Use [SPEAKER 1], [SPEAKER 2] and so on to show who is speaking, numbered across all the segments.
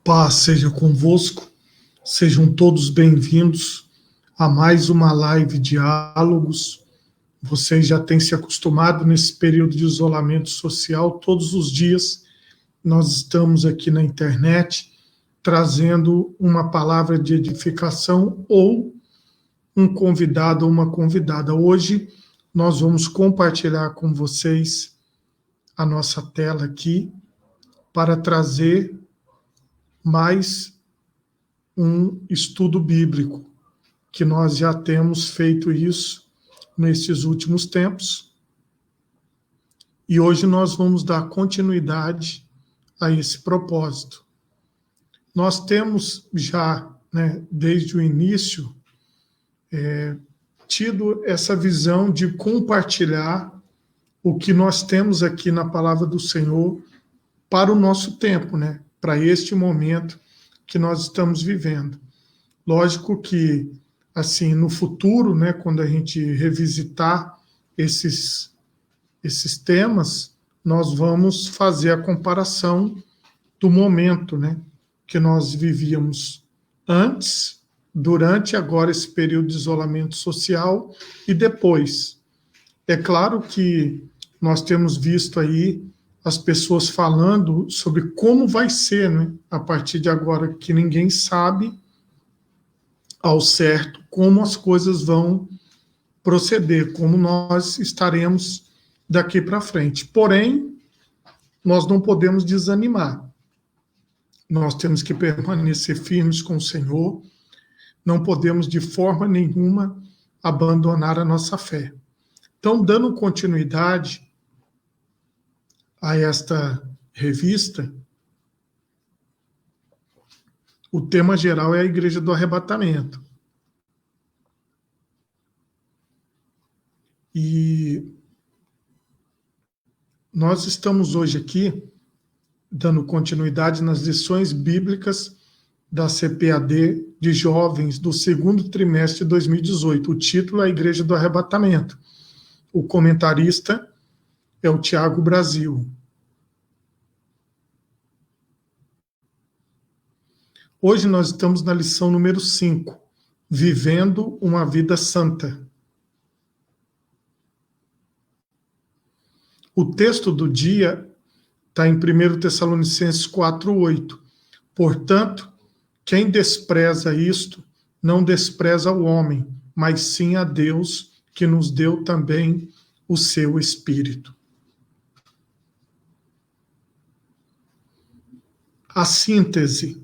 [SPEAKER 1] Paz seja convosco, sejam todos bem-vindos a mais uma live Diálogos. Vocês já têm se acostumado nesse período de isolamento social, todos os dias nós estamos aqui na internet trazendo uma palavra de edificação ou um convidado ou uma convidada. Hoje nós vamos compartilhar com vocês a nossa tela aqui para trazer mais um estudo bíblico, que nós já temos feito isso nesses últimos tempos. E hoje nós vamos dar continuidade a esse propósito. Nós temos já, desde o início, tido essa visão de compartilhar o que nós temos aqui na palavra do Senhor para o nosso tempo, para este momento que nós estamos vivendo. Lógico que, assim, no futuro, quando a gente revisitar esses temas, nós vamos fazer a comparação do momento, que nós vivíamos antes, durante agora esse período de isolamento social e depois. É claro que nós temos visto aí as pessoas falando sobre como vai ser, a partir de agora, que ninguém sabe ao certo como as coisas vão proceder, como nós estaremos daqui para frente. Porém, nós não podemos desanimar. Nós temos que permanecer firmes com o Senhor, não podemos de forma nenhuma abandonar a nossa fé. Então, dando continuidade a esta revista, o tema geral é a Igreja do Arrebatamento. E nós estamos hoje aqui dando continuidade nas lições bíblicas da CPAD de jovens do segundo trimestre de 2018. O título é a Igreja do Arrebatamento. O comentarista é o Tiago Brasil. Hoje nós estamos na lição número 5, Vivendo uma Vida Santa. O texto do dia está em 1 Tessalonicenses 4:8. Portanto, quem despreza isto, não despreza o homem, mas sim a Deus, que nos deu também o seu Espírito. A síntese.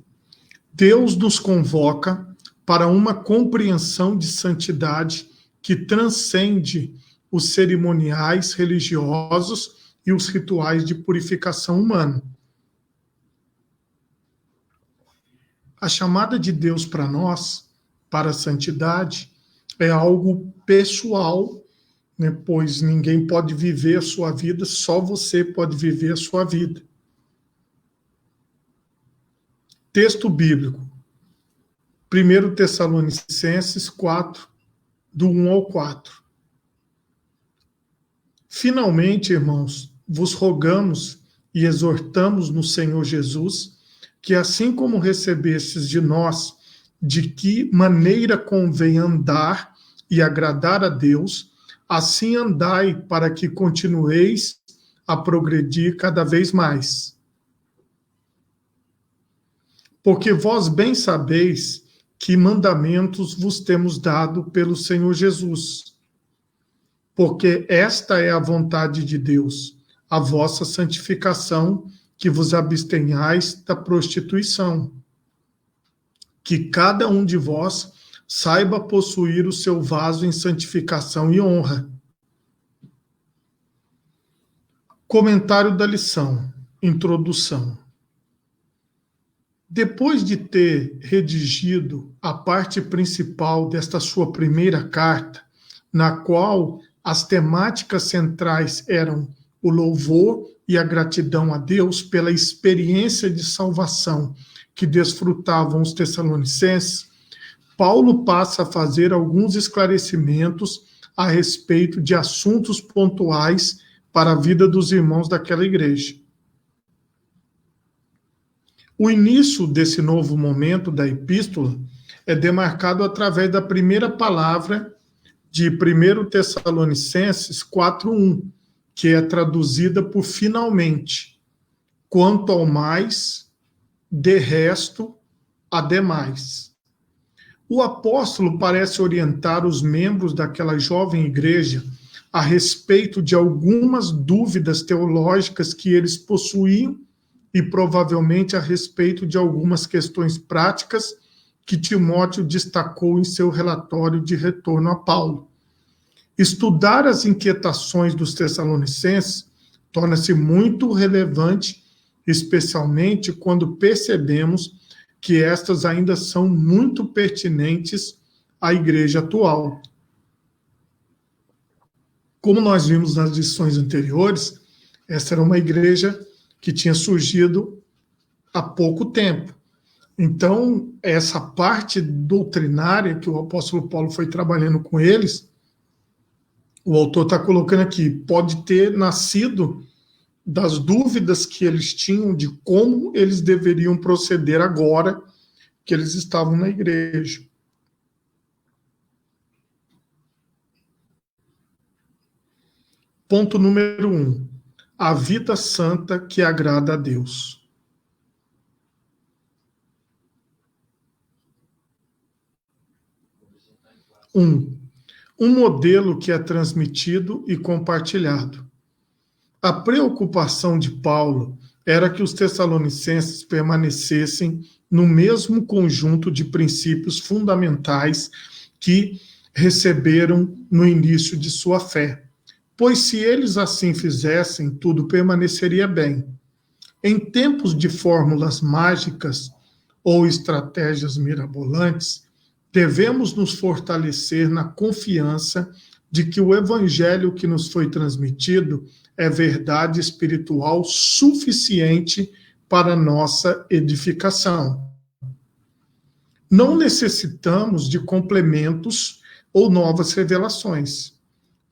[SPEAKER 1] Deus nos convoca para uma compreensão de santidade que transcende os cerimoniais religiosos e os rituais de purificação humana. A chamada de Deus para nós, para a santidade, é algo pessoal, pois ninguém pode viver a sua vida, só você pode viver a sua vida. Texto bíblico, 1 Tessalonicenses 4, do 1 ao 4. Finalmente, irmãos, vos rogamos e exortamos no Senhor Jesus, que assim como recebestes de nós, de que maneira convém andar e agradar a Deus, assim andai para que continueis a progredir cada vez mais. Porque vós bem sabeis que mandamentos vos temos dado pelo Senhor Jesus. Porque esta é a vontade de Deus, a vossa santificação, que vos abstenhais da prostituição. Que cada um de vós saiba possuir o seu vaso em santificação e honra. Comentário da lição, introdução. Depois de ter redigido a parte principal desta sua primeira carta, na qual as temáticas centrais eram o louvor e a gratidão a Deus pela experiência de salvação que desfrutavam os tessalonicenses, Paulo passa a fazer alguns esclarecimentos a respeito de assuntos pontuais para a vida dos irmãos daquela igreja. O início desse novo momento da epístola é demarcado através da primeira palavra de 1 Tessalonicenses 4:1, que é traduzida por finalmente. Quanto ao mais, de resto, ademais. O apóstolo parece orientar os membros daquela jovem igreja a respeito de algumas dúvidas teológicas que eles possuíam e provavelmente a respeito de algumas questões práticas que Timóteo destacou em seu relatório de retorno a Paulo. Estudar as inquietações dos tessalonicenses torna-se muito relevante, especialmente quando percebemos que estas ainda são muito pertinentes à igreja atual. Como nós vimos nas lições anteriores, essa era uma igreja que tinha surgido há pouco tempo. Então, essa parte doutrinária que o apóstolo Paulo foi trabalhando com eles, o autor está colocando aqui, pode ter nascido das dúvidas que eles tinham de como eles deveriam proceder agora que eles estavam na igreja. Ponto número 1. A vida santa que agrada a Deus. 1. Um modelo que é transmitido e compartilhado. A preocupação de Paulo era que os tessalonicenses permanecessem no mesmo conjunto de princípios fundamentais que receberam no início de sua fé, pois se eles assim fizessem, tudo permaneceria bem. Em tempos de fórmulas mágicas ou estratégias mirabolantes, devemos nos fortalecer na confiança de que o evangelho que nos foi transmitido é verdade espiritual suficiente para nossa edificação. Não necessitamos de complementos ou novas revelações.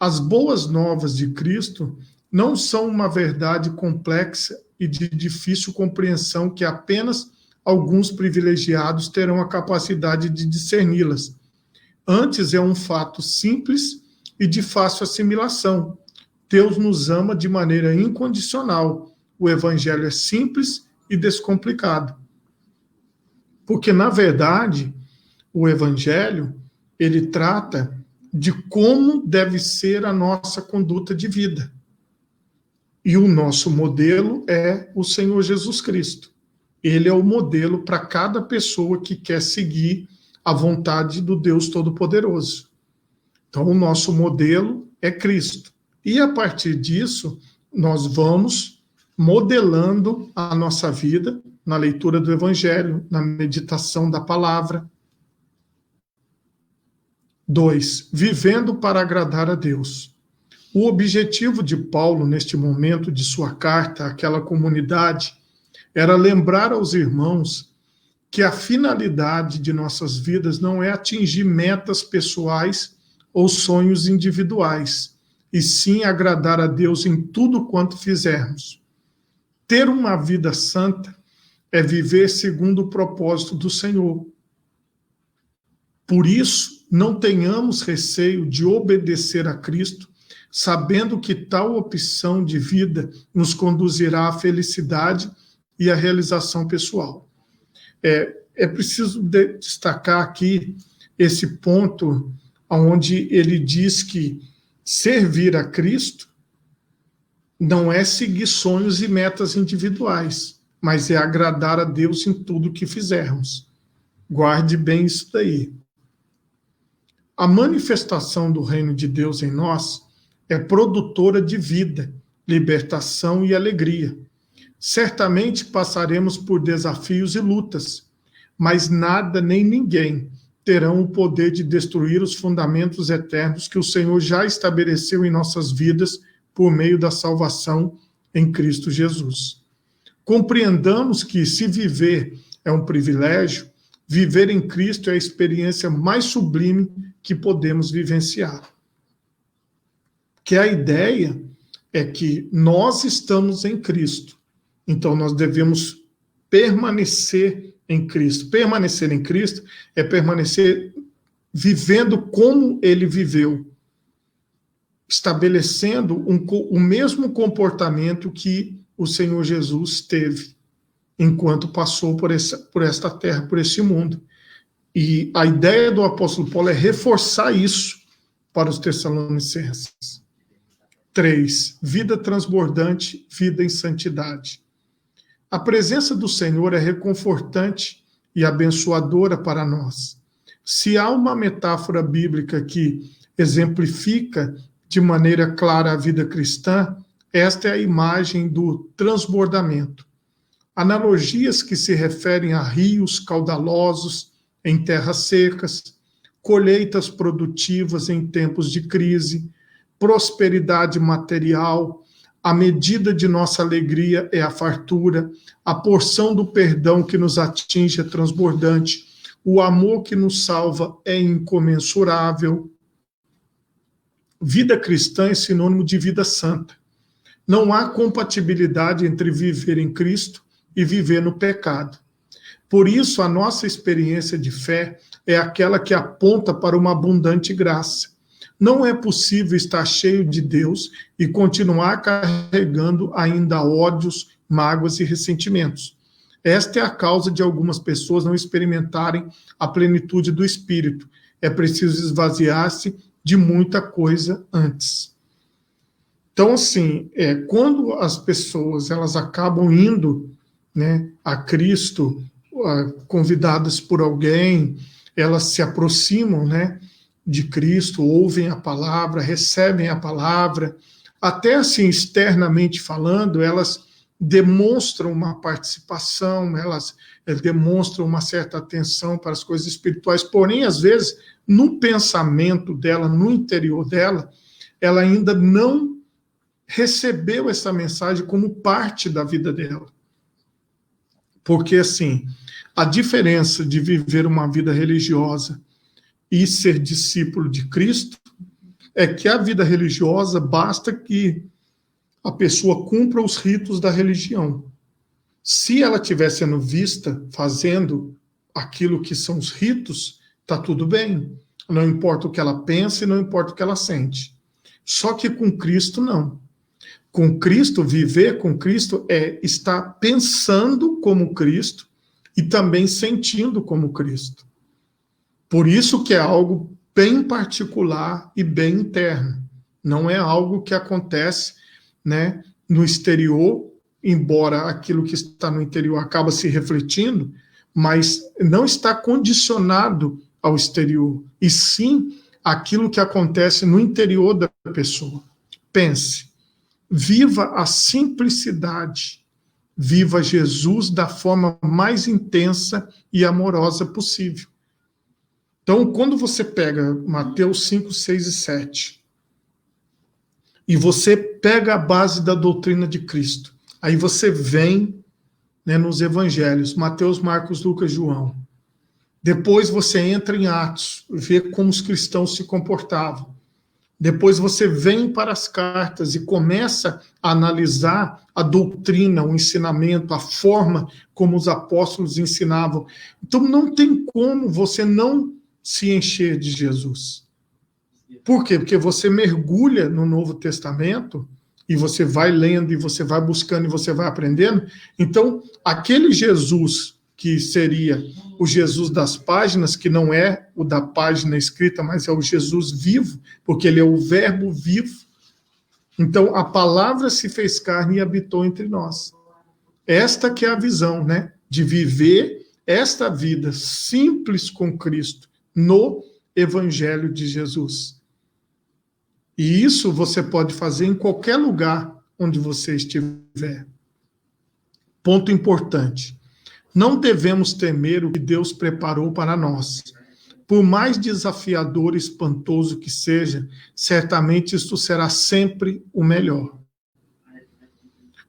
[SPEAKER 1] As boas novas de Cristo não são uma verdade complexa e de difícil compreensão que apenas alguns privilegiados terão a capacidade de discerni-las. Antes, é um fato simples e de fácil assimilação. Deus nos ama de maneira incondicional. O evangelho é simples e descomplicado. Porque, na verdade, o evangelho, ele trata de como deve ser a nossa conduta de vida. E o nosso modelo é o Senhor Jesus Cristo. Ele é o modelo para cada pessoa que quer seguir a vontade do Deus Todo-Poderoso. Então, o nosso modelo é Cristo. E, a partir disso, nós vamos modelando a nossa vida na leitura do Evangelho, na meditação da palavra. 2. Vivendo para agradar a Deus. O objetivo de Paulo, neste momento de sua carta àquela comunidade, era lembrar aos irmãos que a finalidade de nossas vidas não é atingir metas pessoais ou sonhos individuais, e sim agradar a Deus em tudo quanto fizermos. Ter uma vida santa é viver segundo o propósito do Senhor. Por isso, não tenhamos receio de obedecer a Cristo, sabendo que tal opção de vida nos conduzirá à felicidade e à realização pessoal. É preciso destacar aqui esse ponto onde ele diz que servir a Cristo não é seguir sonhos e metas individuais, mas é agradar a Deus em tudo que fizermos. Guarde bem isso daí. A manifestação do reino de Deus em nós é produtora de vida, libertação e alegria. Certamente passaremos por desafios e lutas, mas nada nem ninguém terão o poder de destruir os fundamentos eternos que o Senhor já estabeleceu em nossas vidas por meio da salvação em Cristo Jesus. Compreendamos que, se viver é um privilégio, viver em Cristo é a experiência mais sublime que podemos vivenciar. Que a ideia é que nós estamos em Cristo, então nós devemos permanecer em Cristo. Permanecer em Cristo é permanecer vivendo como ele viveu, estabelecendo o mesmo comportamento que o Senhor Jesus teve enquanto passou por esta terra, por esse mundo. E a ideia do apóstolo Paulo é reforçar isso para os Tessalonicenses. 3. Vida transbordante, vida em santidade. A presença do Senhor é reconfortante e abençoadora para nós. Se há uma metáfora bíblica que exemplifica de maneira clara a vida cristã, esta é a imagem do transbordamento. Analogias que se referem a rios caudalosos em terras secas, colheitas produtivas em tempos de crise, prosperidade material, a medida de nossa alegria é a fartura, a porção do perdão que nos atinge é transbordante, o amor que nos salva é incomensurável. Vida cristã é sinônimo de vida santa. Não há compatibilidade entre viver em Cristo e viver no pecado. Por isso, a nossa experiência de fé é aquela que aponta para uma abundante graça. Não é possível estar cheio de Deus e continuar carregando ainda ódios, mágoas e ressentimentos. Esta é a causa de algumas pessoas não experimentarem a plenitude do Espírito. É preciso esvaziar-se de muita coisa antes. Então, assim, quando as pessoas elas acabam indo, né, a Cristo, convidadas por alguém, elas se aproximam, né, de Cristo, ouvem a palavra, recebem a palavra, até assim, externamente falando, elas demonstram uma participação, elas demonstram uma certa atenção para as coisas espirituais, porém, às vezes, no pensamento dela, no interior dela, ela ainda não recebeu essa mensagem como parte da vida dela. Porque, assim, a diferença de viver uma vida religiosa e ser discípulo de Cristo é que a vida religiosa basta que a pessoa cumpra os ritos da religião. Se ela estiver sendo vista fazendo aquilo que são os ritos, está tudo bem. Não importa o que ela pensa e não importa o que ela sente. Só que com Cristo, não. Com Cristo, viver com Cristo é estar pensando como Cristo e também sentindo como Cristo. Por isso que é algo bem particular e bem interno. Não é algo que acontece, né, no exterior, embora aquilo que está no interior acaba se refletindo, mas não está condicionado ao exterior, e sim aquilo que acontece no interior da pessoa. Pense, viva a simplicidade, viva Jesus da forma mais intensa e amorosa possível. Então, quando você pega Mateus 5, 6 e 7, e você pega a base da doutrina de Cristo, aí você vem, né, nos evangelhos, Mateus, Marcos, Lucas, João. Depois você entra em Atos, vê como os cristãos se comportavam. Depois você vem para as cartas e começa a analisar a doutrina, o ensinamento, a forma como os apóstolos ensinavam. Então não tem como você não se encher de Jesus. Por quê? Porque você mergulha no Novo Testamento e você vai lendo, e você vai buscando, e você vai aprendendo. Então, aquele Jesus que seria o Jesus das páginas, que não é o da página escrita, mas é o Jesus vivo, porque ele é o verbo vivo. Então, a palavra se fez carne e habitou entre nós. Esta que é a visão, né? De viver esta vida simples com Cristo no Evangelho de Jesus. E isso você pode fazer em qualquer lugar onde você estiver. Ponto importante. Não devemos temer o que Deus preparou para nós. Por mais desafiador e espantoso que seja, certamente isto será sempre o melhor.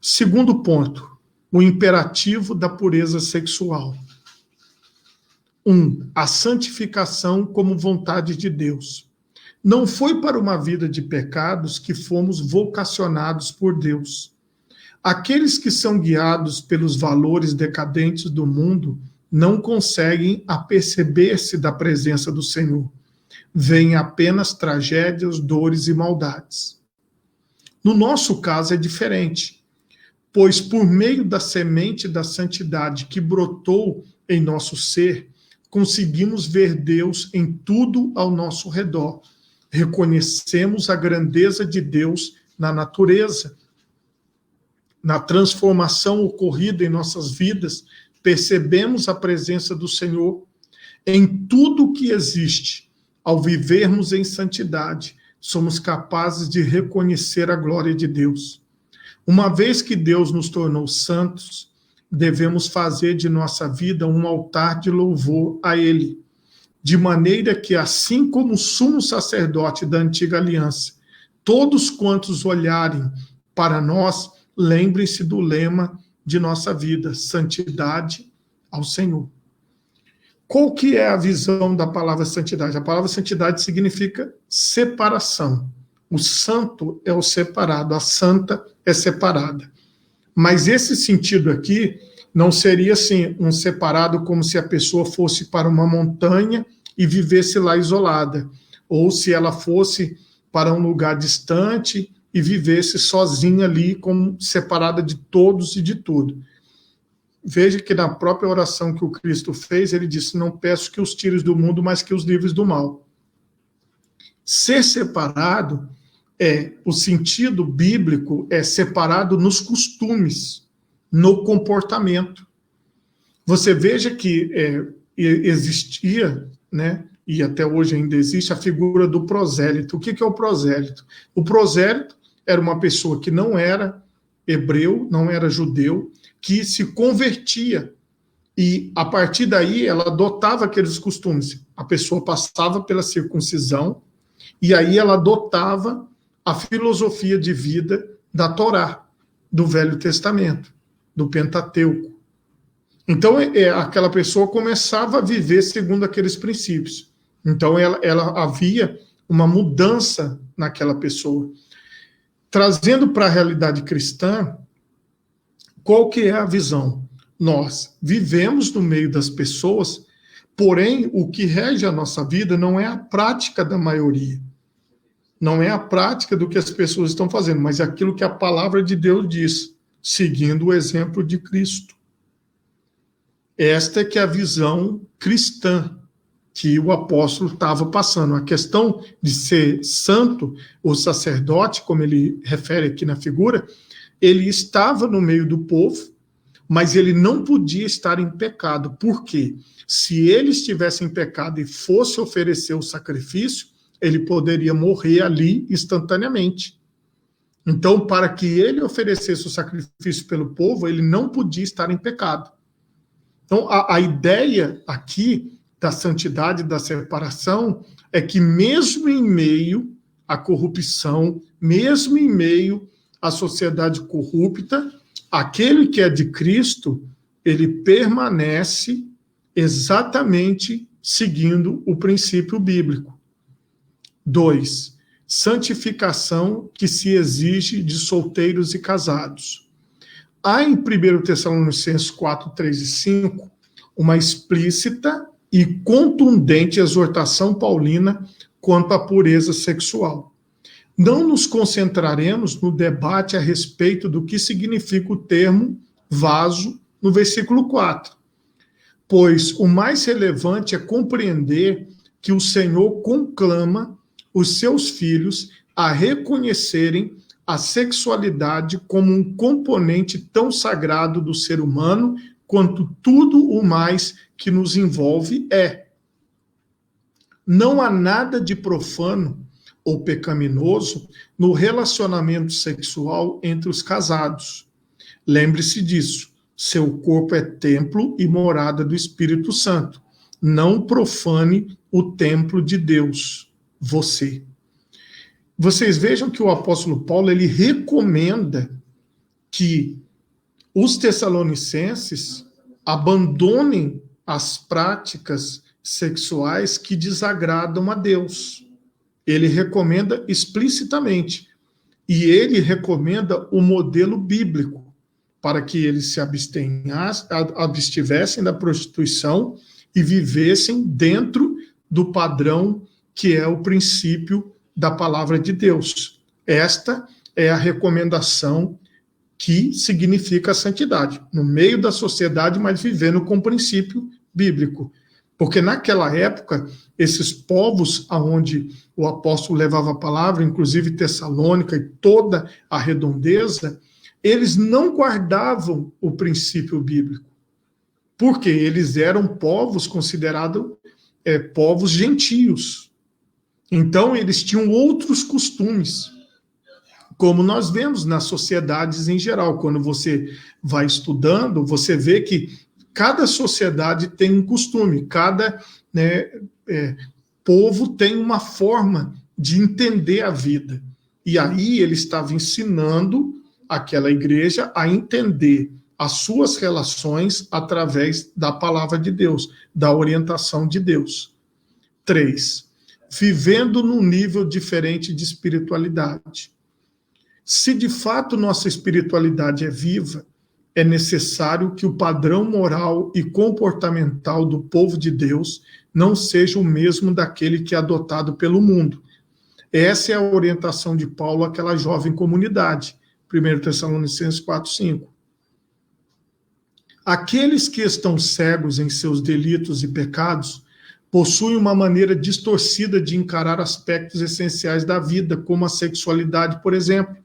[SPEAKER 1] Segundo ponto, o imperativo da pureza sexual. 1. A santificação como vontade de Deus. Não foi para uma vida de pecados que fomos vocacionados por Deus. Aqueles que são guiados pelos valores decadentes do mundo não conseguem aperceber-se da presença do Senhor. Veem apenas tragédias, dores e maldades. No nosso caso é diferente, pois por meio da semente da santidade que brotou em nosso ser, conseguimos ver Deus em tudo ao nosso redor. Reconhecemos a grandeza de Deus na natureza, na transformação ocorrida em nossas vidas, percebemos a presença do Senhor em tudo que existe. Ao vivermos em santidade, somos capazes de reconhecer a glória de Deus. Uma vez que Deus nos tornou santos, devemos fazer de nossa vida um altar de louvor a Ele, de maneira que, assim como o sumo sacerdote da antiga aliança, todos quantos olharem para nós, lembrem-se do lema de nossa vida: santidade ao Senhor. Qual que é a visão da palavra santidade? A palavra santidade significa separação. O santo é o separado, a santa é separada. Mas esse sentido aqui não seria assim, um separado como se a pessoa fosse para uma montanha e vivesse lá isolada, ou se ela fosse para um lugar distante e vivesse sozinha ali, como separada de todos e de tudo. Veja que na própria oração que o Cristo fez, ele disse: não peço que os tires do mundo, mas que os livres do mal. Ser separado, o sentido bíblico é separado nos costumes, no comportamento. Você veja que existia, né, e até hoje ainda existe, a figura do prosélito. O que é o prosélito? O prosélito era uma pessoa que não era hebreu, não era judeu, que se convertia, e a partir daí ela adotava aqueles costumes. A pessoa passava pela circuncisão, e aí ela adotava a filosofia de vida da Torá, do Velho Testamento, do Pentateuco. Então, aquela pessoa começava a viver segundo aqueles princípios. Então, ela havia uma mudança naquela pessoa. Trazendo para a realidade cristã, qual que é a visão? Nós vivemos no meio das pessoas, porém, o que rege a nossa vida não é a prática da maioria. Não é a prática do que as pessoas estão fazendo, mas é aquilo que a palavra de Deus diz, seguindo o exemplo de Cristo. Esta é que é a visão cristã que o apóstolo estava passando. A questão de ser santo, ou sacerdote, como ele refere aqui na figura, ele estava no meio do povo, mas ele não podia estar em pecado. Por quê? Se ele estivesse em pecado e fosse oferecer o sacrifício, ele poderia morrer ali instantaneamente. Então, para que ele oferecesse o sacrifício pelo povo, ele não podia estar em pecado. Então, a ideia aqui da santidade, da separação, é que mesmo em meio à corrupção, mesmo em meio à sociedade corrupta, aquele que é de Cristo, ele permanece exatamente seguindo o princípio bíblico. 2. Santificação que se exige de solteiros e casados. Há em 1 Tessalonicenses 4, 3 e 5 uma explícita e contundente exortação paulina quanto à pureza sexual. Não nos concentraremos no debate a respeito do que significa o termo vaso no versículo 4, pois o mais relevante é compreender que o Senhor conclama os seus filhos a reconhecerem a sexualidade como um componente tão sagrado do ser humano quanto tudo o mais que nos envolve é. Não há nada de profano ou pecaminoso no relacionamento sexual entre os casados. Lembre-se disso. Seu corpo é templo e morada do Espírito Santo. Não profane o templo de Deus, você. Vocês vejam que o apóstolo Paulo, ele recomenda que os tessalonicenses abandonem as práticas sexuais que desagradam a Deus. Ele recomenda explicitamente. E ele recomenda o modelo bíblico. para que eles se abstivessem da prostituição e vivessem dentro do padrão que é o princípio da palavra de Deus. Esta é a recomendação que significa a santidade, no meio da sociedade, mas vivendo com o princípio bíblico. Porque naquela época, esses povos aonde o apóstolo levava a palavra, inclusive Tessalônica e toda a redondeza, eles não guardavam o princípio bíblico, porque eles eram povos considerados povos gentios. Então, eles tinham outros costumes, como nós vemos nas sociedades em geral. Quando você vai estudando, você vê que cada sociedade tem um costume, cada povo tem uma forma de entender a vida. E aí ele estava ensinando aquela igreja a entender as suas relações através da palavra de Deus, da orientação de Deus. 3. Vivendo num nível diferente de espiritualidade. Se de fato nossa espiritualidade é viva, é necessário que o padrão moral e comportamental do povo de Deus não seja o mesmo daquele que é adotado pelo mundo. Essa é a orientação de Paulo àquela jovem comunidade. 1 Tessalonicenses 4:5. Aqueles que estão cegos em seus delitos e pecados possuem uma maneira distorcida de encarar aspectos essenciais da vida, como a sexualidade, por exemplo,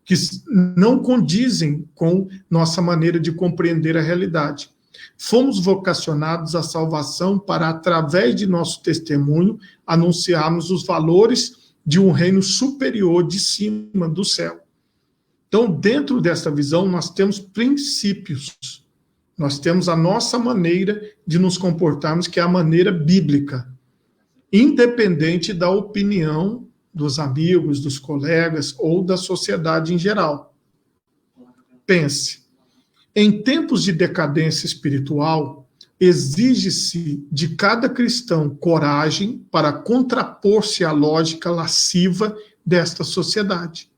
[SPEAKER 1] que não condizem com nossa maneira de compreender a realidade. Fomos vocacionados à salvação para, através de nosso testemunho, anunciarmos os valores de um reino superior de cima do céu. Então, dentro dessa visão, nós temos princípios. Nós temos a nossa maneira de nos comportarmos, que é a maneira bíblica, independente da opinião dos amigos, dos colegas ou da sociedade em geral. Pense, em tempos de decadência espiritual, exige-se de cada cristão coragem para contrapor-se à lógica lasciva desta sociedade.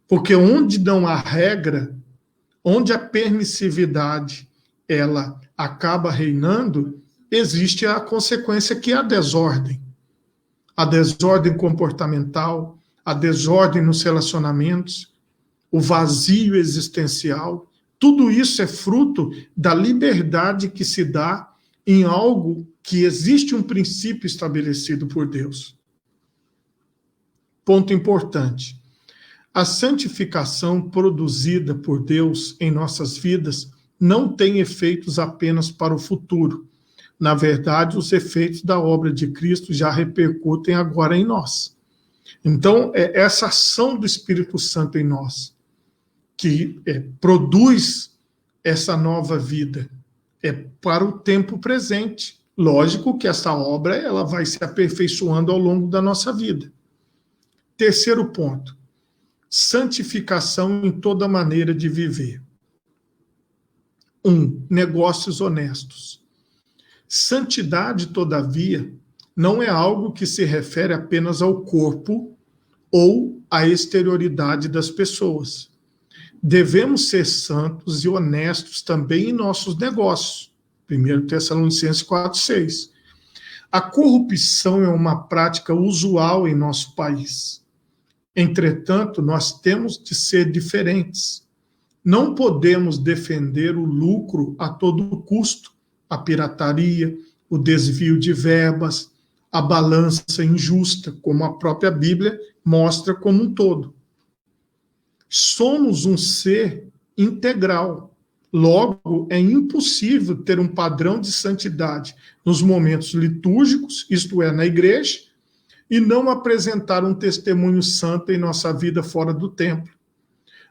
[SPEAKER 1] Porque onde não há regra, onde a permissividade ela acaba reinando, existe a consequência que é a desordem. A desordem comportamental, a desordem nos relacionamentos, o vazio existencial, tudo isso é fruto da liberdade que se dá em algo que existe um princípio estabelecido por Deus. Ponto importante. A santificação produzida por Deus em nossas vidas não tem efeitos apenas para o futuro. Na verdade, os efeitos da obra de Cristo já repercutem agora em nós. Então, é essa ação do Espírito Santo em nós que produz essa nova vida. É para o tempo presente. Lógico que essa obra ela vai se aperfeiçoando ao longo da nossa vida. Terceiro ponto. Santificação em toda maneira de viver. 1. Negócios honestos. Santidade, todavia, não é algo que se refere apenas ao corpo ou à exterioridade das pessoas. Devemos ser santos e honestos também em nossos negócios. 1 Tessalonicenses 4:6. A corrupção é uma prática usual em nosso país. Entretanto, nós temos de ser diferentes. Não podemos defender o lucro a todo custo, a pirataria, o desvio de verbas, a balança injusta, como a própria Bíblia mostra como um todo. Somos um ser integral. Logo, é impossível ter um padrão de santidade nos momentos litúrgicos, isto é, na igreja, e não apresentar um testemunho santo em nossa vida fora do templo.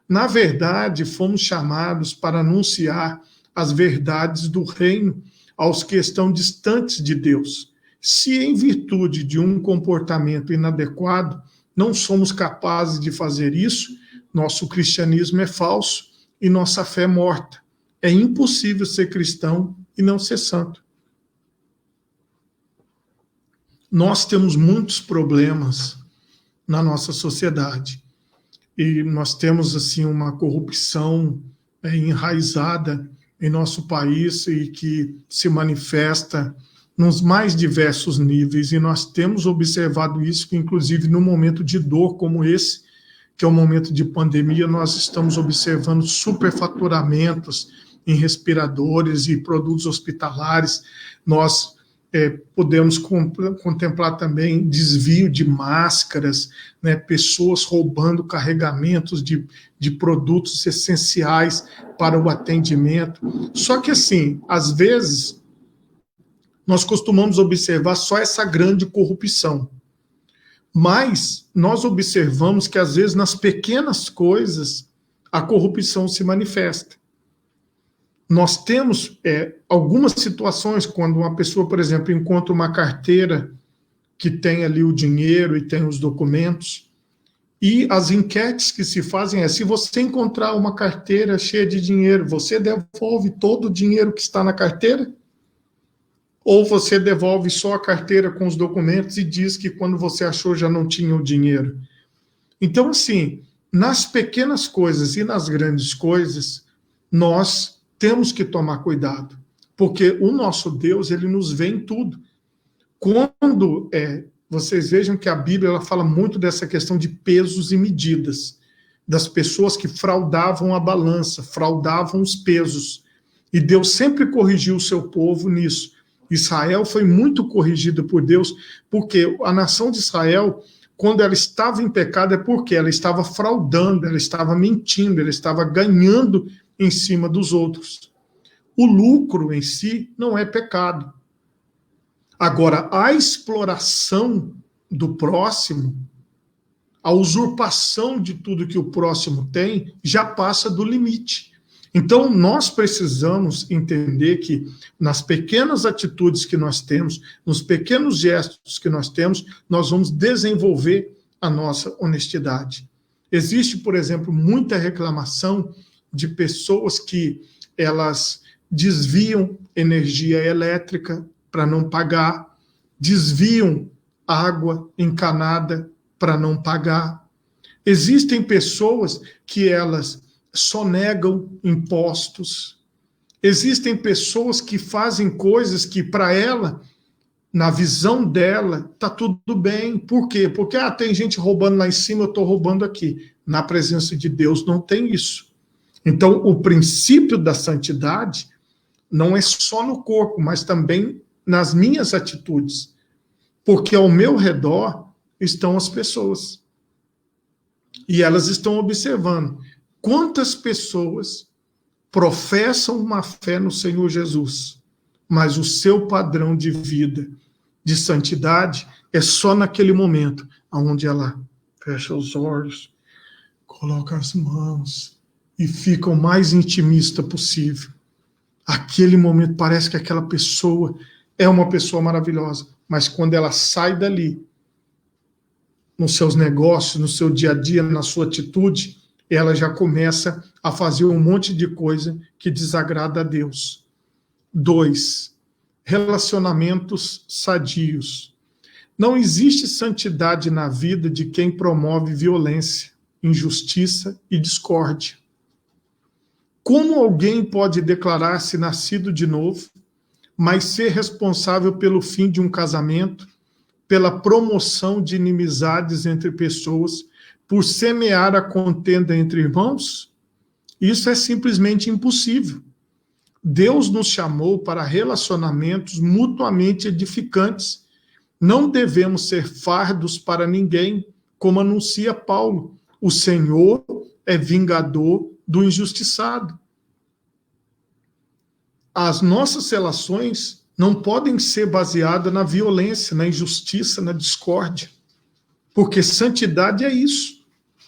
[SPEAKER 1] Na verdade, fomos chamados para anunciar as verdades do reino aos que estão distantes de Deus. Se, em virtude de um comportamento inadequado, não somos capazes de fazer isso, nosso cristianismo é falso e nossa fé é morta. É impossível ser cristão e não ser santo. Nós temos muitos problemas na nossa sociedade. E nós temos assim uma corrupção enraizada em nosso país e que se manifesta nos mais diversos níveis, e nós temos observado isso, que inclusive no momento de dor como esse, que é o momento de pandemia, nós estamos observando superfaturamentos em respiradores e produtos hospitalares. Nós podemos contemplar também desvio de máscaras, né, pessoas roubando carregamentos de produtos essenciais para o atendimento. Só que, assim, às vezes, nós costumamos observar só essa grande corrupção. Mas nós observamos que, às vezes, nas pequenas coisas, a corrupção se manifesta. Nós temos algumas situações quando uma pessoa, por exemplo, encontra uma carteira que tem ali o dinheiro e tem os documentos, e as enquetes que se fazem se você encontrar uma carteira cheia de dinheiro, você devolve todo o dinheiro que está na carteira? Ou você devolve só a carteira com os documentos e diz que quando você achou já não tinha o dinheiro? Então, assim, nas pequenas coisas e nas grandes coisas, nós temos que tomar cuidado, porque o nosso Deus, ele nos vê em tudo. Quando vocês vejam que a Bíblia ela fala muito dessa questão de pesos e medidas, das pessoas que fraudavam a balança, fraudavam os pesos, e Deus sempre corrigiu o seu povo nisso. Israel foi muito corrigida por Deus, porque a nação de Israel, quando ela estava em pecado, é porque ela estava fraudando, ela estava mentindo, ela estava ganhando em cima dos outros. O lucro em si não é pecado. Agora, a exploração do próximo, a usurpação de tudo que o próximo tem, já passa do limite. Então, nós precisamos entender que nas pequenas atitudes que nós temos, nos pequenos gestos que nós temos, nós vamos desenvolver a nossa honestidade. Existe, por exemplo, muita reclamação de pessoas que elas desviam energia elétrica para não pagar, desviam água encanada para não pagar. Existem pessoas que elas sonegam impostos. Existem pessoas que fazem coisas que para ela, na visão dela, tá tudo bem. Por quê? Porque tem gente roubando lá em cima, eu estou roubando aqui. Na presença de Deus não tem isso. Então, o princípio da santidade não é só no corpo, mas também nas minhas atitudes. Porque ao meu redor estão as pessoas. E elas estão observando quantas pessoas professam uma fé no Senhor Jesus, mas o seu padrão de vida, de santidade, é só naquele momento onde ela fecha os olhos, coloca as mãos e fica o mais intimista possível. Aquele momento parece que aquela pessoa é uma pessoa maravilhosa, mas quando ela sai dali, nos seus negócios, no seu dia a dia, na sua atitude, ela já começa a fazer um monte de coisa que desagrada a Deus. 2, relacionamentos sadios. Não existe santidade na vida de quem promove violência, injustiça e discórdia. Como alguém pode declarar-se nascido de novo, mas ser responsável pelo fim de um casamento, pela promoção de inimizades entre pessoas, por semear a contenda entre irmãos? Isso é simplesmente impossível. Deus nos chamou para relacionamentos mutuamente edificantes. Não devemos ser fardos para ninguém, como anuncia Paulo. O Senhor é vingador do injustiçado. As nossas relações não podem ser baseadas na violência, na injustiça, na discórdia. Porque santidade é isso.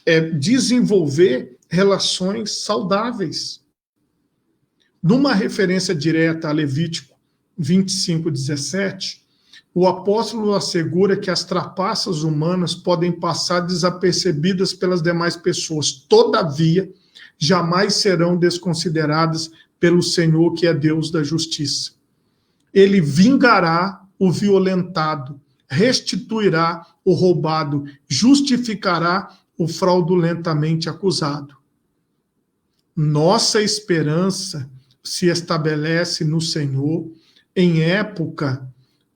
[SPEAKER 1] É desenvolver relações saudáveis. Numa referência direta a Levítico 25:17, o apóstolo assegura que as trapaças humanas podem passar desapercebidas pelas demais pessoas, todavia, jamais serão desconsideradas pelo Senhor, que é Deus da justiça. Ele vingará o violentado, restituirá o roubado, justificará o fraudulentamente acusado. Nossa esperança se estabelece no Senhor em época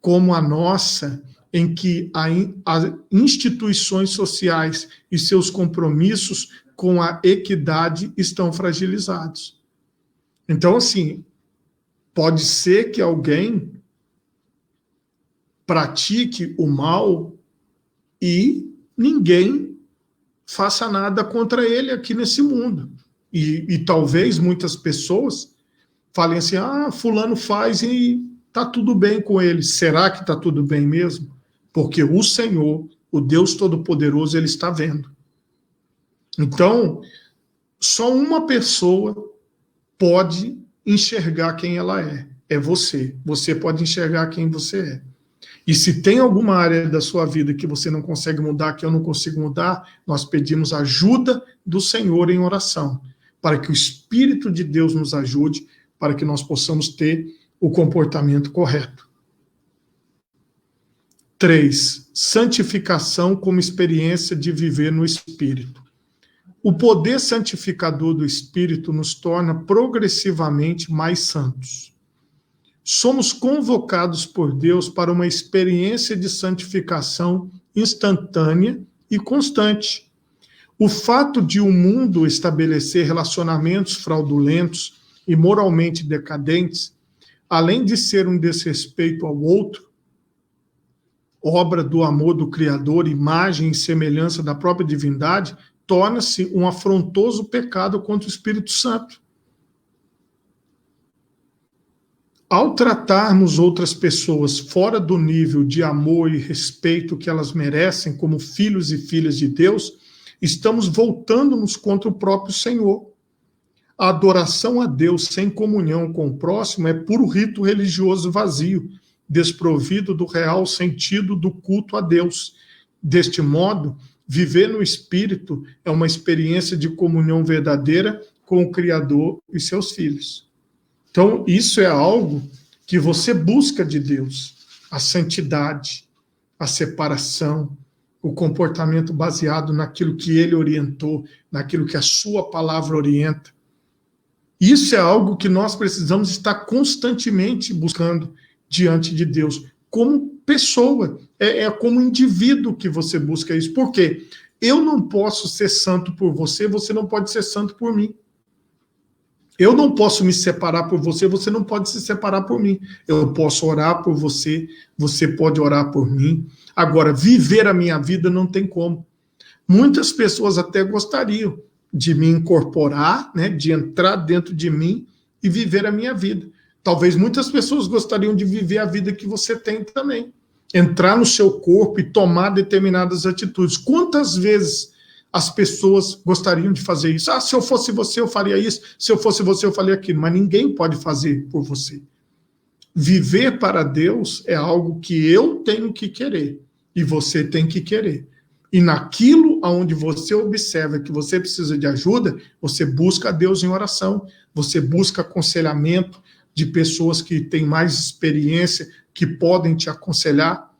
[SPEAKER 1] como a nossa, em que as instituições sociais e seus compromissos com a equidade estão fragilizados. Então, assim, pode ser que alguém pratique o mal e ninguém faça nada contra ele aqui nesse mundo. E talvez muitas pessoas falem assim, fulano faz e está tudo bem com ele. Será que está tudo bem mesmo? Porque o Senhor, o Deus Todo-Poderoso, ele está vendo. Então, só uma pessoa pode enxergar quem ela é. É você. Você pode enxergar quem você é. E se tem alguma área da sua vida que você não consegue mudar, que eu não consigo mudar, nós pedimos ajuda do Senhor em oração, para que o Espírito de Deus nos ajude, para que nós possamos ter o comportamento correto. 3. Santificação como experiência de viver no Espírito. O poder santificador do Espírito nos torna progressivamente mais santos. Somos convocados por Deus para uma experiência de santificação instantânea e constante. O fato de o mundo estabelecer relacionamentos fraudulentos e moralmente decadentes, além de ser um desrespeito ao outro, obra do amor do Criador, imagem e semelhança da própria divindade, torna-se um afrontoso pecado contra o Espírito Santo. Ao tratarmos outras pessoas fora do nível de amor e respeito que elas merecem como filhos e filhas de Deus, estamos voltando-nos contra o próprio Senhor. A adoração a Deus sem comunhão com o próximo é puro rito religioso vazio, desprovido do real sentido do culto a Deus. Deste modo, viver no Espírito é uma experiência de comunhão verdadeira com o Criador e seus filhos. Então, isso é algo que você busca de Deus, a santidade, a separação, o comportamento baseado naquilo que ele orientou, naquilo que a sua palavra orienta. Isso é algo que nós precisamos estar constantemente buscando diante de Deus, como pessoa, como indivíduo que você busca isso. Por quê? Eu não posso ser santo por você, você não pode ser santo por mim. Eu não posso me separar por você, você não pode se separar por mim. Eu posso orar por você, você pode orar por mim. Agora, viver a minha vida não tem como. Muitas pessoas até gostariam de me incorporar, né, de entrar dentro de mim e viver a minha vida. Talvez muitas pessoas gostariam de viver a vida que você tem também. Entrar no seu corpo e tomar determinadas atitudes. Quantas vezes as pessoas gostariam de fazer isso? Se eu fosse você, eu faria isso. Se eu fosse você, eu faria aquilo. Mas ninguém pode fazer por você. Viver para Deus é algo que eu tenho que querer. E você tem que querer. E naquilo onde você observa que você precisa de ajuda, você busca a Deus em oração. Você busca aconselhamento de pessoas que têm mais experiência, que podem te aconselhar.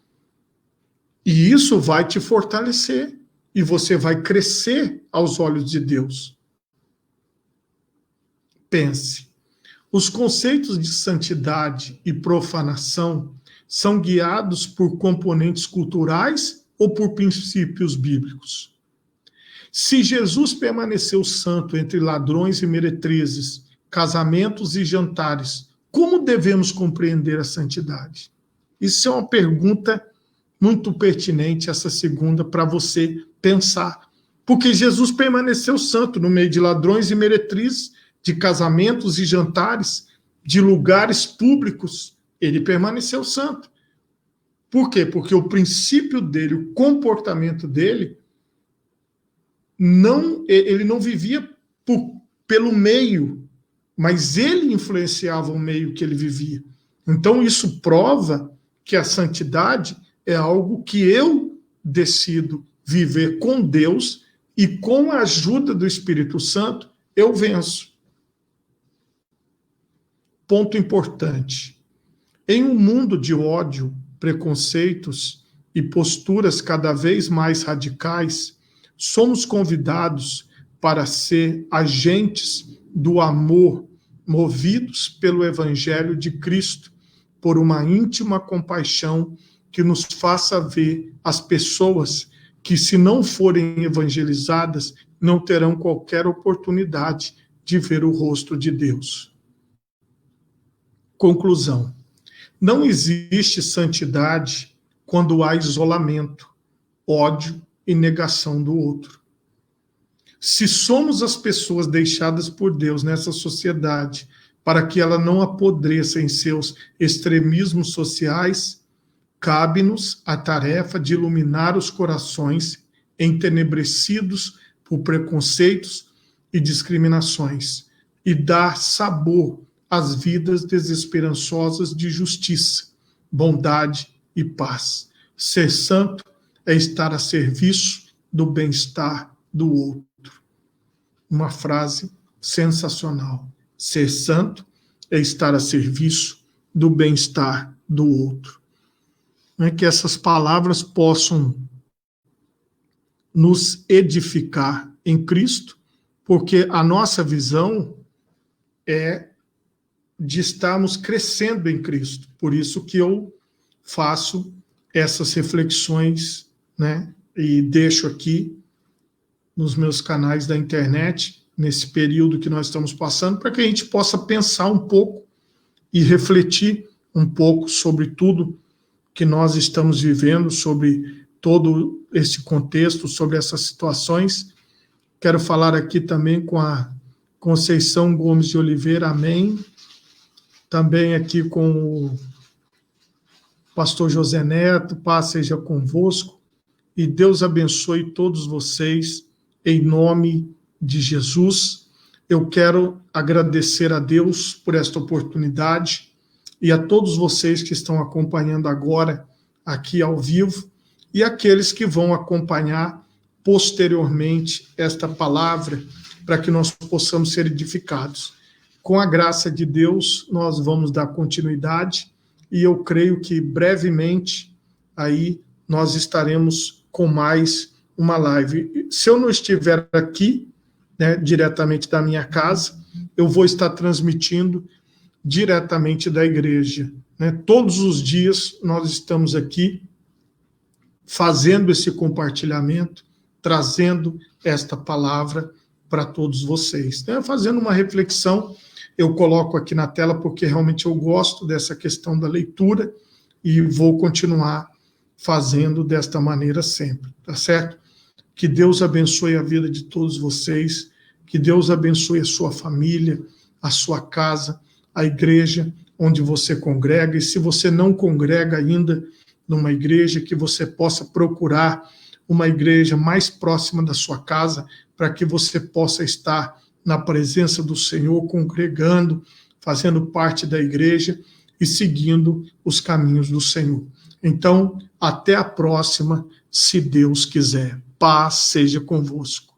[SPEAKER 1] E isso vai te fortalecer. E você vai crescer aos olhos de Deus. Pense. Os conceitos de santidade e profanação são guiados por componentes culturais ou por princípios bíblicos? Se Jesus permaneceu santo entre ladrões e meretrizes, casamentos e jantares, como devemos compreender a santidade? Isso é uma pergunta muito pertinente, essa segunda, para você pensar. Porque Jesus permaneceu santo no meio de ladrões e meretrizes, de casamentos e jantares, de lugares públicos. Ele permaneceu santo. Por quê? Porque o princípio dele, o comportamento dele, ele não vivia pelo meio, mas ele influenciava o meio que ele vivia. Então isso prova que a santidade é algo que eu decido viver com Deus e com a ajuda do Espírito Santo eu venço. Ponto importante. Em um mundo de ódio, preconceitos e posturas cada vez mais radicais, somos convidados para ser agentes do amor, movidos pelo Evangelho de Cristo, por uma íntima compaixão que nos faça ver as pessoas que, se não forem evangelizadas, não terão qualquer oportunidade de ver o rosto de Deus. Conclusão: não existe santidade quando há isolamento, ódio e negação do outro. Se somos as pessoas deixadas por Deus nessa sociedade para que ela não apodreça em seus extremismos sociais, cabe-nos a tarefa de iluminar os corações entenebrecidos por preconceitos e discriminações e dar sabor às vidas desesperançosas de justiça, bondade e paz. Ser santo é estar a serviço do bem-estar do outro. Uma frase sensacional. Ser santo é estar a serviço do bem-estar do outro. Que essas palavras possam nos edificar em Cristo, porque a nossa visão é de estarmos crescendo em Cristo. Por isso que eu faço essas reflexões, né? E deixo aqui nos meus canais da internet, nesse período que nós estamos passando, para que a gente possa pensar um pouco e refletir um pouco sobre tudo que nós estamos vivendo, sobre todo esse contexto, sobre essas situações. Quero falar aqui também com a Conceição Gomes de Oliveira, amém. Também aqui com o pastor José Neto, paz seja convosco, e Deus abençoe todos vocês, em nome de Jesus. Eu quero agradecer a Deus por esta oportunidade e a todos vocês que estão acompanhando agora aqui ao vivo e aqueles que vão acompanhar posteriormente esta palavra para que nós possamos ser edificados. Com a graça de Deus, nós vamos dar continuidade e eu creio que brevemente aí nós estaremos com mais uma live. Se eu não estiver aqui, né, diretamente da minha casa, eu vou estar transmitindo diretamente da igreja, né? Todos os dias nós estamos aqui fazendo esse compartilhamento, trazendo esta palavra para todos vocês. Então, fazendo uma reflexão, eu coloco aqui na tela porque realmente eu gosto dessa questão da leitura e vou continuar fazendo desta maneira sempre, tá certo? Que Deus abençoe a vida de todos vocês, que Deus abençoe a sua família, a sua casa, a igreja onde você congrega, e se você não congrega ainda numa igreja, que você possa procurar uma igreja mais próxima da sua casa, para que você possa estar na presença do Senhor, congregando, fazendo parte da igreja e seguindo os caminhos do Senhor. Então, até a próxima, se Deus quiser. Paz seja convosco.